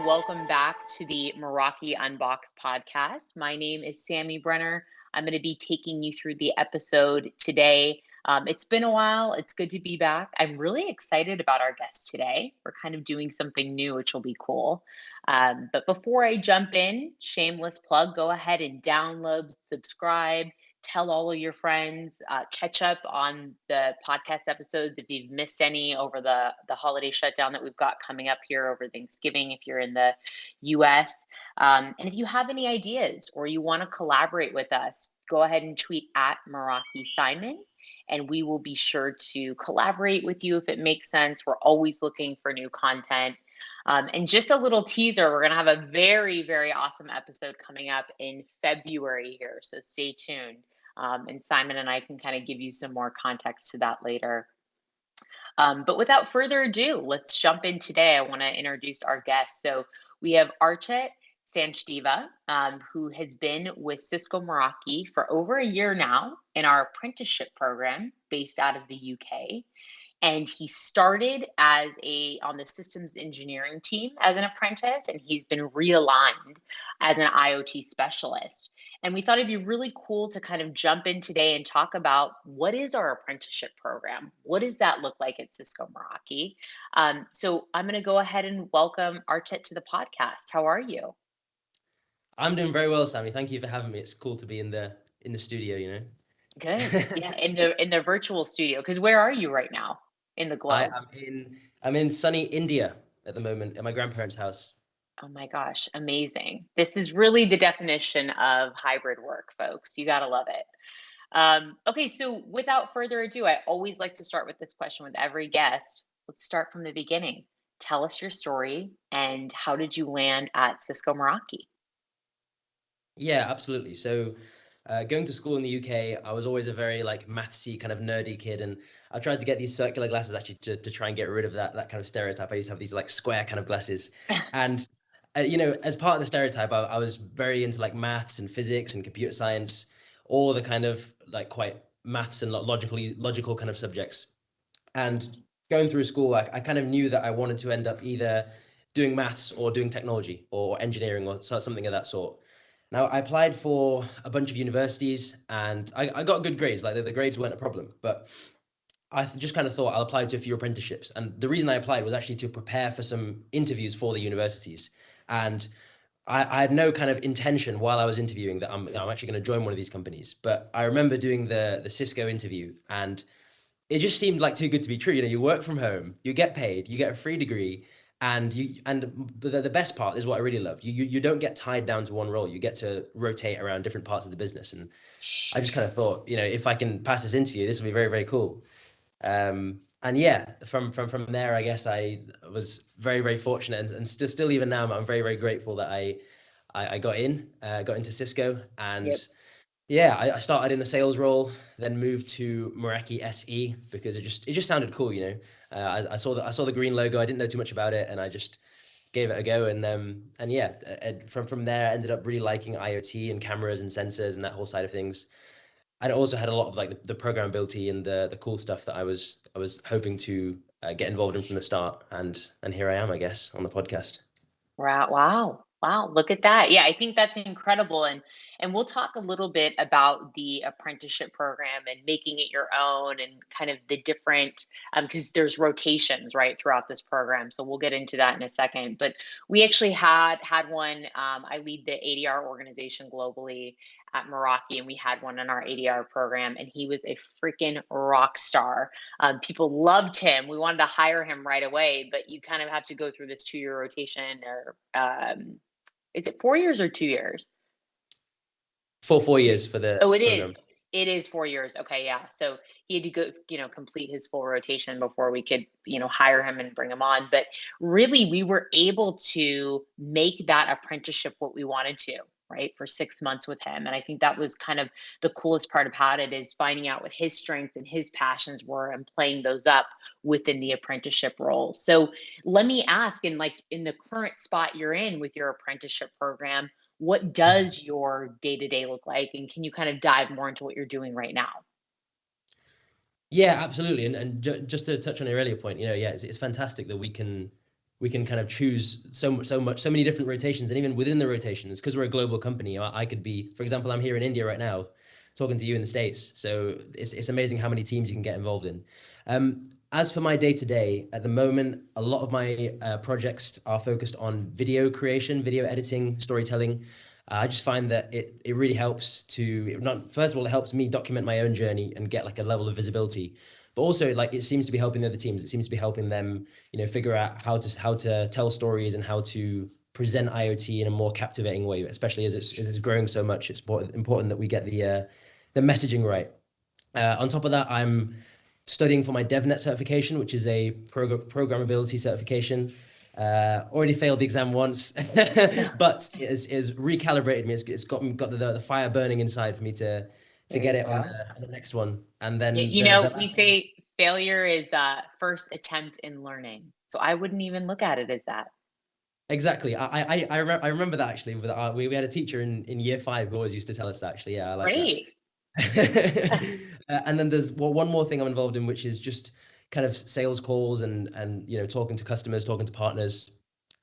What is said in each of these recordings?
Welcome back to the Meraki Unboxed podcast. My name is Sammy Brenner. I'm going to be taking you through the episode today. It's been a while. It's good to be back. I'm really excited about our guest today. We're kind of doing something new, which will be cool. But before I jump in, shameless plug, go ahead and download, subscribe, tell all of your friends, catch up on the podcast episodes if you've missed any over the holiday shutdown that we've got coming up here over Thanksgiving if you're in the US. And if you have any ideas or you want to collaborate with us, go ahead and tweet at Meraki Simon. And we will be sure to collaborate with you if it makes sense. We're always looking for new content. And just a little teaser, we're going to have a very, very awesome episode coming up in February here. So stay tuned. And Simon and I can kind of give you some more context to that later. But without further ado, let's jump in today. I want to introduce our guest. So we have Archit Sachdeva, who has been with Cisco Meraki for over a year now in our apprenticeship program based out of the UK. And he started on the systems engineering team as an apprentice, and he's been realigned as an IoT specialist. And we thought it'd be really cool to kind of jump in today and talk about what is our apprenticeship program? What does that look like at Cisco Meraki? So I'm going to go ahead and welcome Archit to the podcast. How are you? I'm doing very well, Sammy. Thank you for having me. It's cool to be in the studio, you know. Good. Yeah, in the virtual studio. Because where are you right now in the I globe? am in sunny India at the moment at my grandparents' house. Oh my gosh, amazing. This is really the definition of hybrid work, folks. You got to love it. Okay, so without further ado, I always like to start with this question with every guest. Let's start from the beginning. Tell us your story and how did you land at Cisco Meraki? Yeah, absolutely. So, going to school in the UK, I was always a very like mathsy kind of nerdy kid, and I tried to get these circular glasses actually to try and get rid of that kind of stereotype. I used to have these like square kind of glasses, and as part of the stereotype, I was very into like maths and physics and computer science, all the kind of like quite maths and logical kind of subjects. And going through school, I kind of knew that I wanted to end up either doing maths or doing technology or engineering or something of that sort. Now, I applied for a bunch of universities and I got good grades. Like the grades weren't a problem, but I just kind of thought I'll apply to a few apprenticeships. And the reason I applied was actually to prepare for some interviews for the universities. And I had no kind of intention while I was interviewing that I'm actually going to join one of these companies. But I remember doing the Cisco interview, and it just seemed like too good to be true. You work from home, you get paid, you get a free degree, and the best part is what I really loved. You don't get tied down to one role. You get to rotate around different parts of the business. And I just kind of thought, if I can pass this interview, this will be very, very cool. And yeah, from there, I guess I was very, very fortunate, and still even now, I'm very, very grateful that I got into Cisco. And Yep. yeah, I started in a sales role, then moved to Meraki SE because it just sounded cool. I saw the green logo. I didn't know too much about it, and I just gave it a go. And yeah, from there, I ended up really liking IoT and cameras and sensors and that whole side of things. And it also had a lot of like the programmability and the cool stuff that I was hoping to get involved in from the start. And here I am, I guess, on the podcast. Wow, wow. Wow, look at that. Yeah, I think that's incredible. And we'll talk a little bit about the apprenticeship program and making it your own and kind of the different because there's rotations right throughout this program. So we'll get into that in a second. But we actually had one. I lead the ADR organization globally at Meraki, and we had one in our ADR program, and he was a freaking rock star. People loved him. We wanted to hire him right away, but you kind of have to go through this 2-year rotation or is it 4 years or 2 years? For 4 years for the Oh, it is. program. It is 4 years. Okay, yeah. So he had to go, complete his full rotation before we could, hire him and bring him on. But really, we were able to make that apprenticeship what we wanted to, right, for 6 months with him. And I think that was kind of the coolest part about it is finding out what his strengths and his passions were and playing those up within the apprenticeship role. So let me ask, in the current spot you're in with your apprenticeship program, what does your day-to-day look like? And can you kind of dive more into what you're doing right now? Yeah, absolutely. And just to touch on your earlier point, yeah, it's fantastic that we can we can kind of choose so many different rotations, and even within the rotations, because we're a global company, I could be, for example, I'm here in India right now, talking to you in the States. So it's amazing how many teams you can get involved in. As for my day to day, at the moment, a lot of my projects are focused on video creation, video editing, storytelling. I just find that it really helps to not, first of all, it helps me document my own journey and get like a level of visibility, but also like it seems to be helping the other teams. It seems to be helping them, figure out how to tell stories and how to present IoT in a more captivating way, especially as it's growing so much. It's important that we get the messaging right. On top of that, I'm studying for my DevNet certification, which is a programmability certification. Already failed the exam once, but it has recalibrated me. It's got the fire burning inside for me to There get you it on go. the next one. And then You the know, we last thing. say failure is first attempt in learning. So I wouldn't even look at it as that. Exactly. I remember that actually. We had a teacher in year 5 who always used to tell us that, actually. Yeah, I like that. Great. And then there's one more thing I'm involved in, which is just kind of sales calls and talking to customers, talking to partners,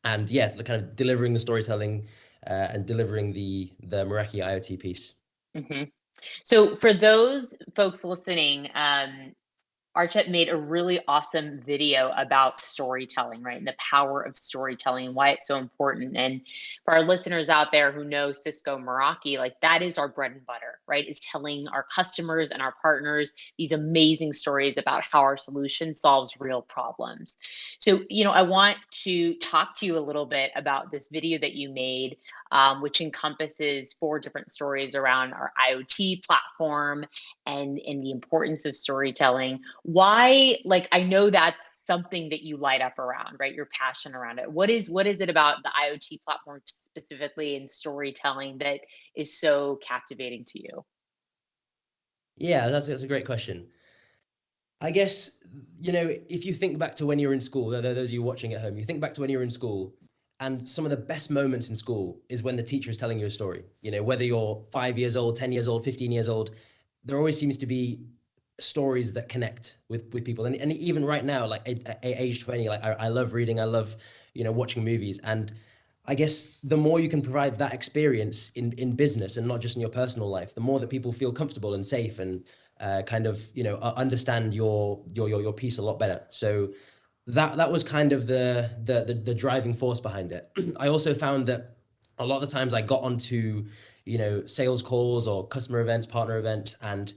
and yeah, kind of delivering the storytelling and delivering the Meraki IoT piece. hmm So for those folks listening, Archit made a really awesome video about storytelling, right? And the power of storytelling and why it's so important. And for our listeners out there who know Cisco Meraki, like that is our bread and butter, right? Is telling our customers and our partners these amazing stories about how our solution solves real problems. So, I want to talk to you a little bit about this video that you made, which encompasses 4 different stories around our IoT platform and the importance of storytelling. Why, like, I know that's something that you light up around, right? Your passion around it. What is it about the IoT platform specifically and storytelling that is so captivating to you? Yeah, that's a great question. I guess, if you think back to when you were in school, those of you watching at home, you think back to when you were in school, and some of the best moments in school is when the teacher is telling you a story. Whether you're 5 years old, 10 years old, 15 years old, there always seems to be stories that connect with people. And even right now, like at age 20, like I love reading, I love, watching movies. And I guess the more you can provide that experience in business and not just in your personal life, the more that people feel comfortable and safe and kind of understand your piece a lot better. So that was kind of the driving force behind it. I also found that a lot of the times I got onto sales calls or customer events, partner events, and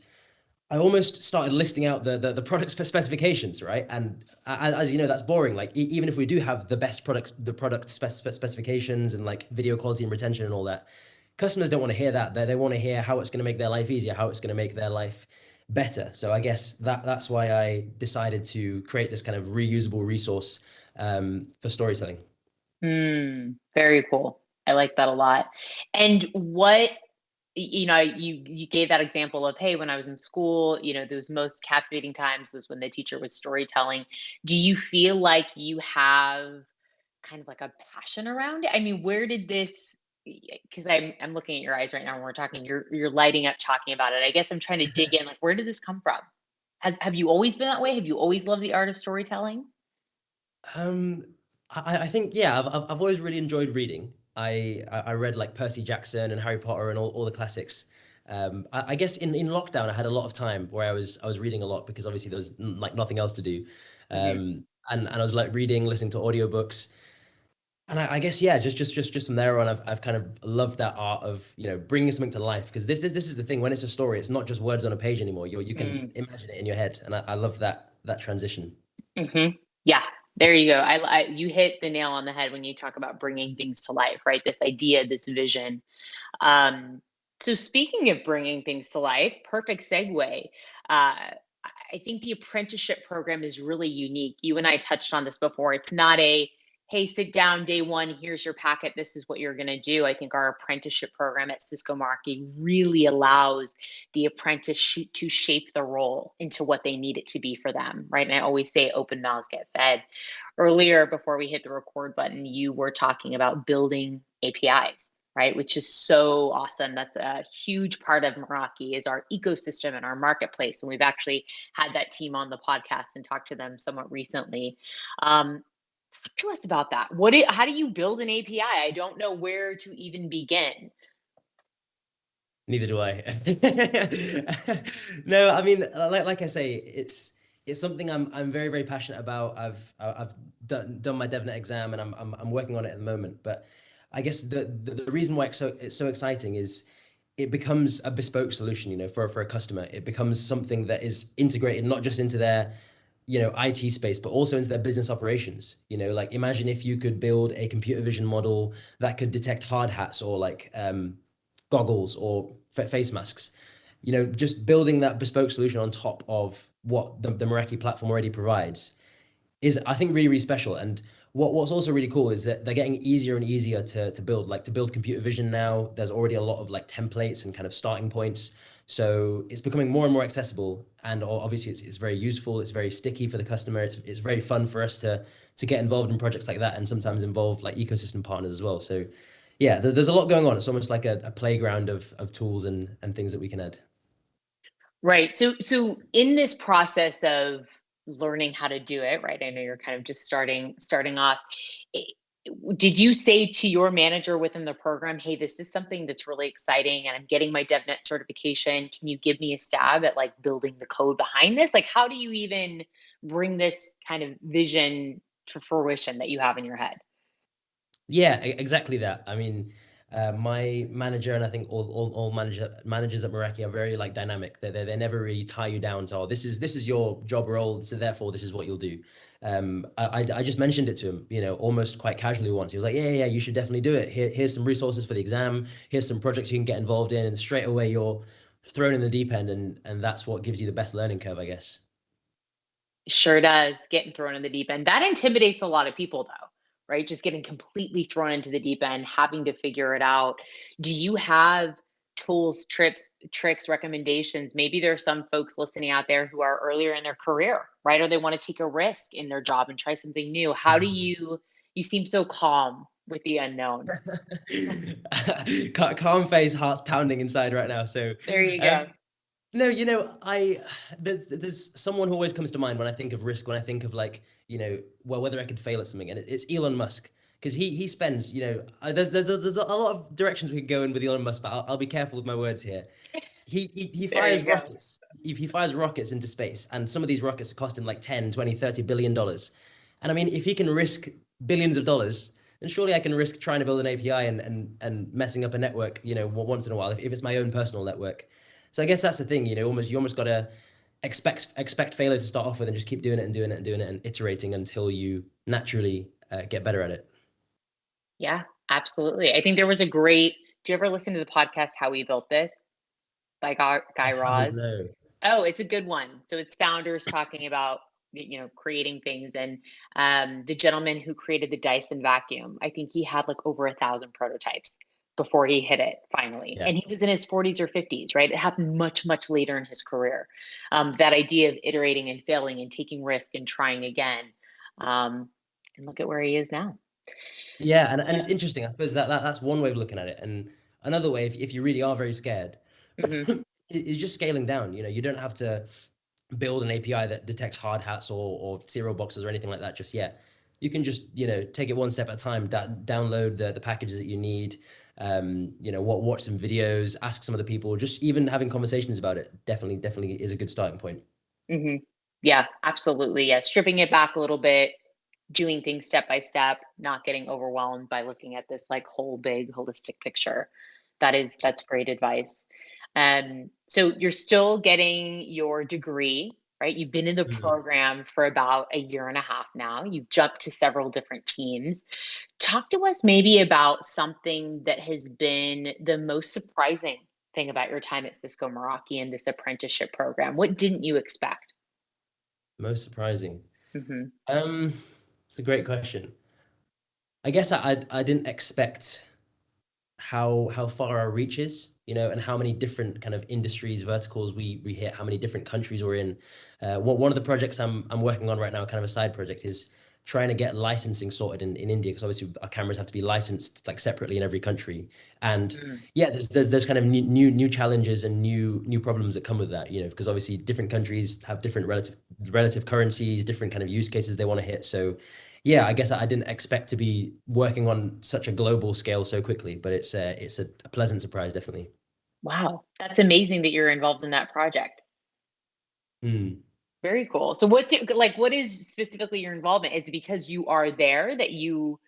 I almost started listing out the product specifications, right? And as you know, that's boring. Like even if we do have the best products, the product specifications and like video quality and retention and all that, customers don't want to hear that. They want to hear how it's going to make their life easier, how it's going to make their life better. So I guess that's why I decided to create this kind of reusable resource for storytelling. Very cool. I like that a lot. And you gave that example of, hey, when I was in school, those most captivating times was when the teacher was storytelling. Do you feel like you have kind of like a passion around it? I mean, where did this, because I'm looking at your eyes right now when we're talking, you're lighting up talking about it. I guess I'm trying to dig in, like, where did this come from? Have you always been that way? Have you always loved the art of storytelling? Um, I think, yeah, I've always really enjoyed reading. I read like Percy Jackson and Harry Potter and all the classics. I guess in lockdown I had a lot of time where I was reading a lot because obviously there was like nothing else to do. hmm And I was like reading, listening to audiobooks. And I guess, yeah, just from there on, I've kind of loved that art of bringing something to life, because this is the thing. When it's a story, it's not just words on a page anymore. You can imagine it in your head, and I love that transition. Yeah, there you go. You hit the nail on the head when you talk about bringing things to life, right? This idea, this vision. Um, so speaking of bringing things to life, perfect segue. I think the apprenticeship program is really unique. You and I touched on this before. It's not a, hey, sit down day one, here's your packet, this is what you're going to do. I think our apprenticeship program at Cisco Meraki really allows the apprentice to shape the role into what they need it to be for them, right? And I always say open mouths get fed. Earlier, before we hit the record button, you were talking about building APIs, right? Which is so awesome. That's a huge part of Meraki is our ecosystem and our marketplace. And we've actually had that team on the podcast and talked to them somewhat recently. Um, Talk to us about that. How do you build an API? I don't know where to even begin. Neither do I. No, I mean, like I say, it's something I'm very very passionate about. I've done my DevNet exam, and I'm working on it at the moment. But I guess the reason why it's so exciting is it becomes a bespoke solution, for a customer. It becomes something that is integrated not just into their, IT space, but also into their business operations. Like imagine if you could build a computer vision model that could detect hard hats or like goggles or face masks. Just building that bespoke solution on top of what the Meraki platform already provides is, I think, really, really special. And what's also really cool is that they're getting easier and easier to build. Like to build computer vision now, there's already a lot of like templates and kind of starting points. So it's becoming more and more accessible, and obviously it's very useful. It's very sticky for the customer. It's very fun for us to get involved in projects like that, and sometimes involve like ecosystem partners as well. So yeah, there's a lot going on. It's almost like a playground of tools and things that we can add. Right. So in this process of learning how to do it, right? I know you're kind of just starting off. i- Did you say to your manager within the program, "Hey, this is something that's really exciting and I'm getting my DevNet certification. Can you give me a stab at like building the code behind this?" Like how do you even bring this kind of vision to fruition that you have in your head? Yeah, exactly that. I mean, my manager and I think all managers at Meraki are very like dynamic. They never really tie you down. So, "Oh, this is your job role, so therefore this is what you'll do." I just mentioned it to him, almost quite casually once. He was like, "Yeah, yeah, yeah, you should definitely do it. Here's some resources for the exam. Here's some projects you can get involved in," and straight away you're thrown in the deep end, and that's what gives you the best learning curve, I guess. Sure does. Getting thrown in the deep end. That intimidates a lot of people though, right? Just getting completely thrown into the deep end, having to figure it out. Do you have tools, tricks, recommendations? Maybe there's some folks listening out there who are earlier in their career, right? Or they want to take a risk in their job and try something new. How do you seem so calm with the unknown? Calm face, heart's pounding inside right now. So, There you um, go. no, I there's someone who always comes to mind when I think of risk, when I think of like, well, whether I could fail at something, and it's Elon Musk, because he spends, there's a lot of directions we could go in with Elon Musk, but I'll be careful with my words here. He There fires you go. rockets. If he fires rockets into space, and some of these rockets are costing like 10, 20, 30 billion dollars. And I mean, if he can risk billions of dollars, then surely I can risk trying to build an API and messing up a network, once in a while, if it's my own personal network. So I guess that's the thing, you almost gotta expect failure to start off with, and just keep doing it and doing it and doing it and iterating until you naturally get better at it. Yeah, absolutely. I think there was a great, do you ever listen to the podcast How We Built This by I Guy haven't, Raz? no. Oh, it's a good one. So it's founders talking about, creating things. And the gentleman who created the Dyson vacuum, I think he had like over 1,000 prototypes before he hit it finally. Yeah. And he was in his 40s or 50s, right? It happened much, much later in his career. That idea of iterating and failing and taking risk and trying again. Um, and look at where he is now. Yeah, and it's interesting. I suppose that's one way of looking at it. And another way, if you really are very scared, Hmm. is just scaling down. You don't have to build an API that detects hard hats or serial boxes or anything like that just yet. You can just, take it one step at a time, download the packages that you need, watch some videos, ask some other people, just even having conversations about it definitely is a good starting point. Hmm. Yeah, absolutely. Yeah. Stripping it back a little bit, doing things step by step, not getting overwhelmed by looking at this like whole big holistic picture. That's great advice. So you're still getting your degree, right? You've been in the Mhm. program for about a year and a half now. You've jumped to several different teams. Talk to us maybe about something that has been the most surprising thing about your time at Cisco Meraki and this apprenticeship program. What didn't you expect? Most surprising. Hmm. Um, it's a great question. I guess I didn't expect how far our reach is, and how many different kind of industries, verticals we hit, how many different countries we're in. One of the projects I'm working on right now, kind of a side project, is trying to get licensing sorted in India, because obviously our cameras have to be licensed like separately in every country. And Mm. yeah, there's kind of new challenges and new problems that come with that, because obviously different countries have different relative currencies, different kind of use cases they want to hit. So yeah, I guess I didn't expect to be working on such a global scale so quickly, but it's a pleasant surprise, definitely. Wow, that's amazing that you're involved in that project. Mm. Very cool. So what's your, like, what is specifically your involvement? Is it because you are there that you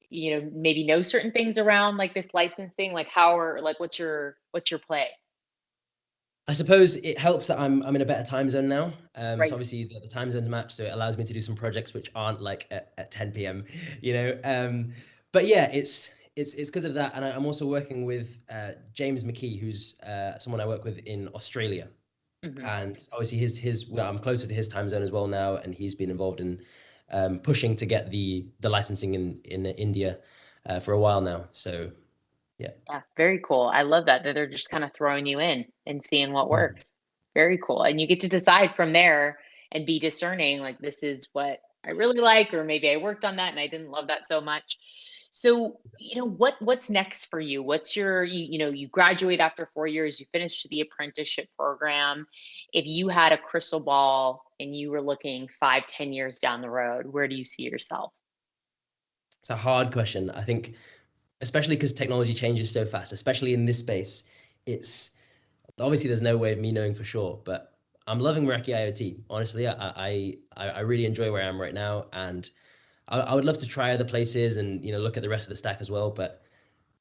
maybe know certain things around like this licensing? Like how or like what's your play? I suppose it helps that I'm in a better time zone now. So Right. obviously the time zones match, so it allows me to do some projects which aren't like at 10 p.m. You know. But yeah, it's because of that, and I'm also working with James McKee, who's someone I work with in Australia, Hmm. and obviously well, I'm closer to his time zone as well now, and he's been involved in pushing to get the licensing in India for a while now. So yeah. Yeah, very cool. I love that they're just kind of throwing you in and seeing what Mm. works. Very cool. And you get to decide from there and be discerning, like this is what I really like, or maybe I worked on that and I didn't love that so much. So, what's next for you? What's your you graduate after 4 years, you finish the apprenticeship program. If you had a crystal ball and you were looking 5, 10 years down the road, where do you see yourself? It's a hard question. I think, especially because technology changes so fast, especially in this space. It's obviously there's no way of me knowing for sure, but I'm loving Meraki IoT. Honestly, I really enjoy where I am right now, and I would love to try other places and look at the rest of the stack as well. But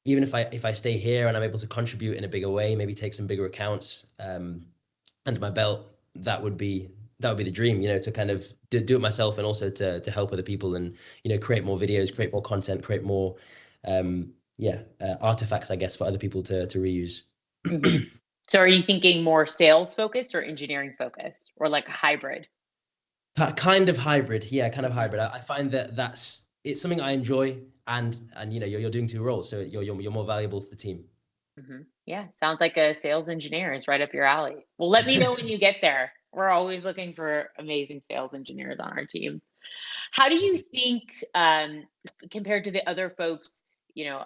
even if I stay here and I'm able to contribute in a bigger way, maybe take some bigger accounts under my belt, that would be the dream, to kind of do it myself, and also to help other people, and create more videos, create more content, create more artifacts, I guess, for other people to reuse. Hmm. So, are you thinking more sales focused or engineering focused, or like a hybrid? Kind of hybrid, yeah, kind of Hmm. hybrid. I find that it's something I enjoy, and you're doing two roles, so you're more valuable to the team. Hmm. Yeah, sounds like a sales engineer is right up your alley. Well, let me know when you get there. We're always looking for amazing sales engineers on our team. How do you Awesome. think, compared to the other folks,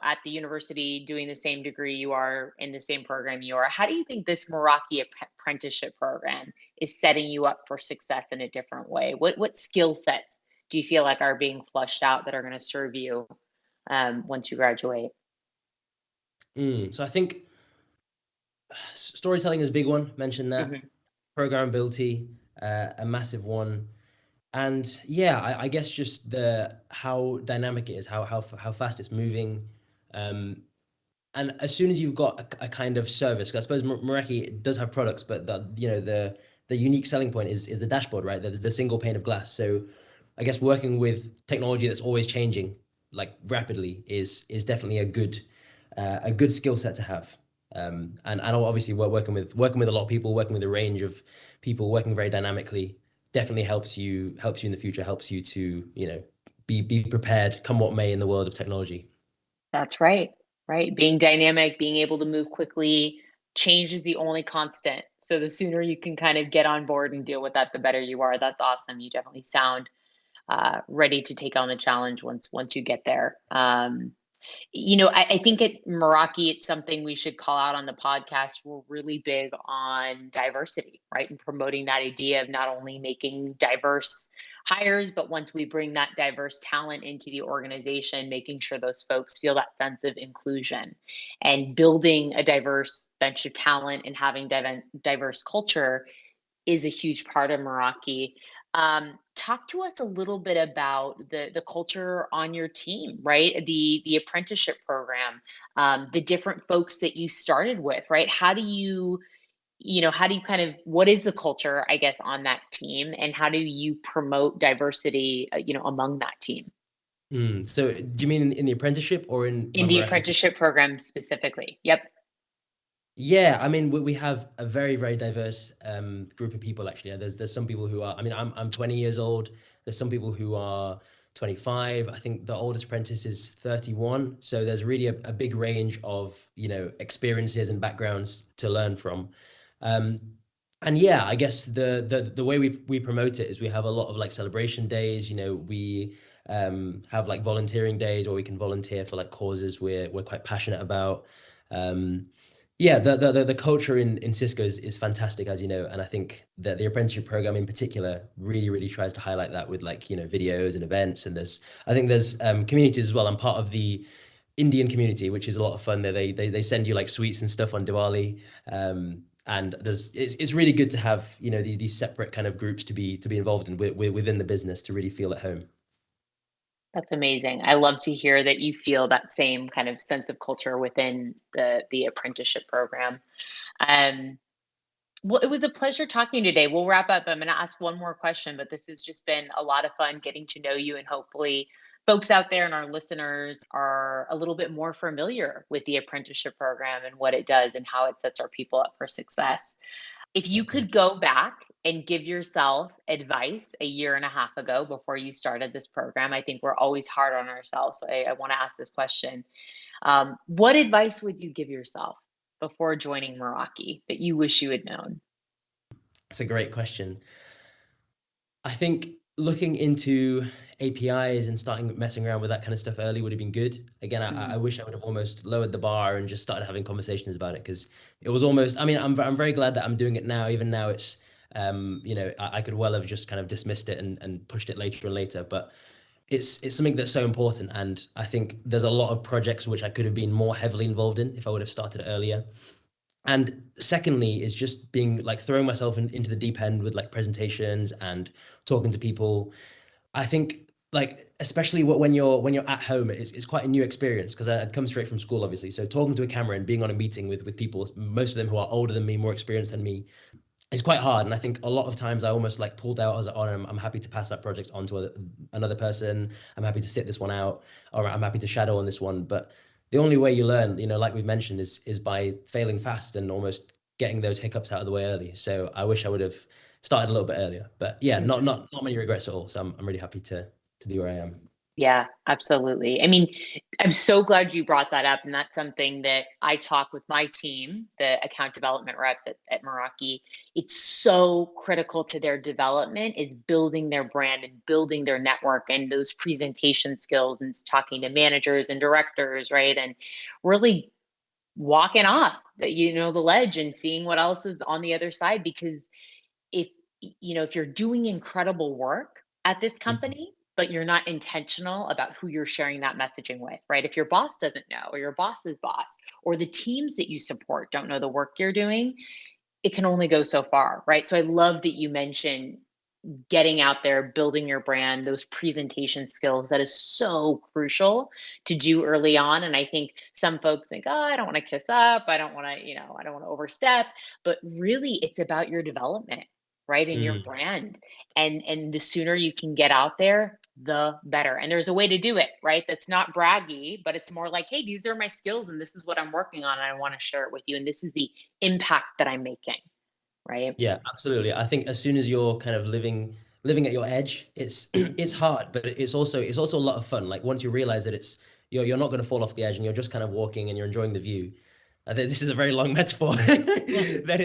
at the university doing the same degree you are in the same program you are, how do you think this Meraki apprenticeship program is setting you up for success in a different way? What skill sets do you feel like are being flushed out that are going to serve you once you graduate? So I think storytelling is a big one. Mentioned that. Hmm. Programmability, a massive one. And yeah, I guess just the how dynamic it is, how fast it's moving. Um, and as soon as you've got a kind of service, 'cause I suppose Meraki does have products, but the unique selling point is the dashboard, right? The single pane of glass. So I guess working with technology that's always changing, like rapidly, is definitely a good skill set to have. And obviously we're working with a lot of people, working with a range of people, working very dynamically, definitely helps you in the future, helps you to be prepared, come what may, in the world of technology. That's right. Right. Being dynamic, being able to move quickly, change is the only constant. So the sooner you can kind of get on board and deal with that, the better you are. That's awesome. You definitely sound ready to take on the challenge once you get there. I think at Meraki, it's something we should call out on the podcast. We're really big on diversity, right? And promoting that idea of not only making diverse hires, but once we bring that diverse talent into the organization, making sure those folks feel that sense of inclusion and building a diverse bench of talent and having diverse culture is a huge part of Meraki. Talk to us a little bit about the culture on your team, right? The apprenticeship program, the different folks that you started with, right? How do you kind of what is the culture, I guess, on that team, and how do you promote diversity, among that team So do you mean in the apprenticeship or in in the Meraki? apprenticeship program specifically? Yep. Yeah, I mean, we have a very, very diverse group of people. Actually, there's some people who are. I mean, I'm 20 years old. There's some people who are 25. I think the oldest apprentice is 31. So there's really a big range of experiences and backgrounds to learn from. Um, and yeah, I guess the way we promote it is we have a lot of like celebration days. We have like volunteering days where we can volunteer for like causes we're quite passionate about. Um, yeah, the culture in Cisco is fantastic, as you know, and I think that the apprenticeship program in particular really tries to highlight that with like, you know, videos and events. And I think there's communities as well. I'm part of the Indian community, which is a lot of fun. There, they send you like sweets and stuff on Diwali. And it's really good to have, you know, these separate kind of groups to be involved in within the business to really feel at home. That's amazing. I love to hear that you feel that same kind of sense of culture within the apprenticeship program. Um, well, it was a pleasure talking today. We'll wrap up. I'm going to ask one more question, but this has just been a lot of fun getting to know you, and hopefully folks out there and our listeners are a little bit more familiar with the apprenticeship program and what it does and how it sets our people up for success. If you Okay. could go back and give yourself advice a year and a half ago before you started this program, I think we're always hard on ourselves. So I want to ask this question. What advice would you give yourself before joining Meraki that you wish you had known? It's a great question. I think looking into APIs and starting messing around with that kind of stuff early would have been good. Again, I Mhm. wish I would have almost lowered the bar and just started having conversations about it, because it was almost. I mean, I'm very glad that I'm doing it now. Even now, it's you know, I could well have just kind of dismissed it and pushed it later and later, but it's something that's so important. And I think there's a lot of projects which I could have been more heavily involved in if I would have started earlier. And secondly is just being like throwing myself into the deep end with like presentations and talking to people. I think like especially when you're at home, it's quite a new experience because I'd come straight from school, obviously. So talking to a camera and being on a meeting with people, most of them who are older than me, more experienced than me, it's quite hard. And I think a lot of times I almost like pulled out. I was like, oh, I'm happy to pass that project on to another person. I'm happy to sit this one out, or I'm happy to shadow on this one. But the only way you learn, you know, like we've mentioned, is by failing fast and almost getting those hiccups out of the way early. So I wish I would have started a little bit earlier. But yeah, Mhm. not many regrets at all. So I'm really happy to be where I am. Yeah, absolutely. I mean, I'm so glad you brought that up. And that's something that I talk with my team, the account development reps at Meraki. It's so critical to their development is building their brand and building their network and those presentation skills and talking to managers and directors, right? And really walking off the ledge and seeing what else is on the other side. Because if if you're doing incredible work at this Mhm. company but you're not intentional about who you're sharing that messaging with, right? If your boss doesn't know, or your boss's boss, or the teams that you support don't know the work you're doing, it can only go so far, right? So I love that you mentioned getting out there, building your brand, those presentation skills. That is so crucial to do early on. And I think some folks think, oh, I don't want to kiss up. I don't want to, I don't want to overstep. But really, it's about your development, right? And your Mm. brand. And the sooner you can get out there, the better. And there's a way to do it, right? That's not braggy, but it's more like, hey, these are my skills and this is what I'm working on. And I want to share it with you. And this is the impact that I'm making, right? Yeah, absolutely. I think as soon as you're kind of living at your edge, it's it's hard, but it's also a lot of fun. Like once you realize that you're not going to fall off the edge and you're just kind of walking and you're enjoying the view. I think this is a very long metaphor. That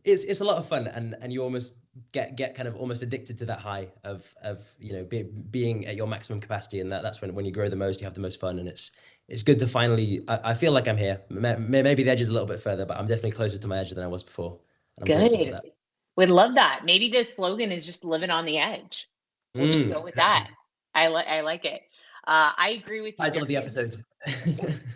it's a lot of fun, and you almost get kind of almost addicted to that high of being at your maximum capacity, and that's when you grow the most, you have the most fun, and it's good to finally. I feel like I'm here. Maybe the edge is a little bit further, but I'm definitely closer to my edge than I was before. And I'm grateful for Good. that. Would love that. Maybe the slogan is just living on the edge. We'll just go with that. Exactly. I like it. I agree with you. Title There of the is episode.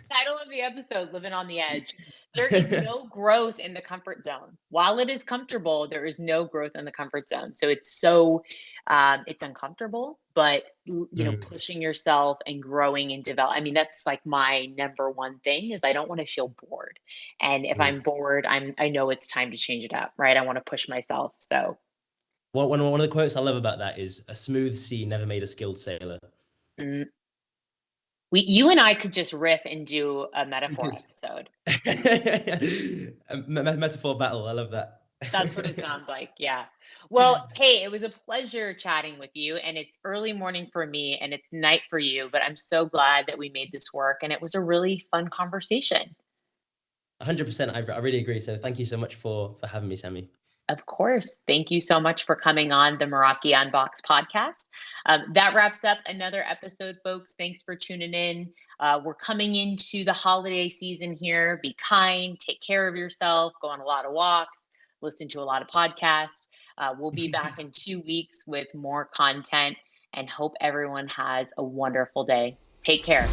title of the episode, Living on the Edge. There is no growth in the comfort zone. While it is comfortable, there is no growth in the comfort zone. So it's uncomfortable, but Mm, pushing yourself and growing and develop. I mean, that's like my number one thing is I don't want to feel bored. And if mm. I'm bored, I know it's time to change it up, right? I want to push myself. So One of the quotes I love about that is a smooth sea never made a skilled sailor. mm, you and I could just riff and do a We metaphor could. episode. A metaphor battle. I love that. That's what it sounds like. Yeah. Well, hey, it was a pleasure chatting with you. And it's early morning for me and it's night for you, but I'm so glad that we made this work. And it was a really fun conversation. 100%. I really agree. So thank you so much for having me, Sammy. Of course. Thank you so much for coming on the Meraki Unboxed podcast. That wraps up another episode, folks. Thanks for tuning in. We're coming into the holiday season here. Be kind, take care of yourself, go on a lot of walks, listen to a lot of podcasts. We'll be back in 2 weeks with more content and hope everyone has a wonderful day. Take care.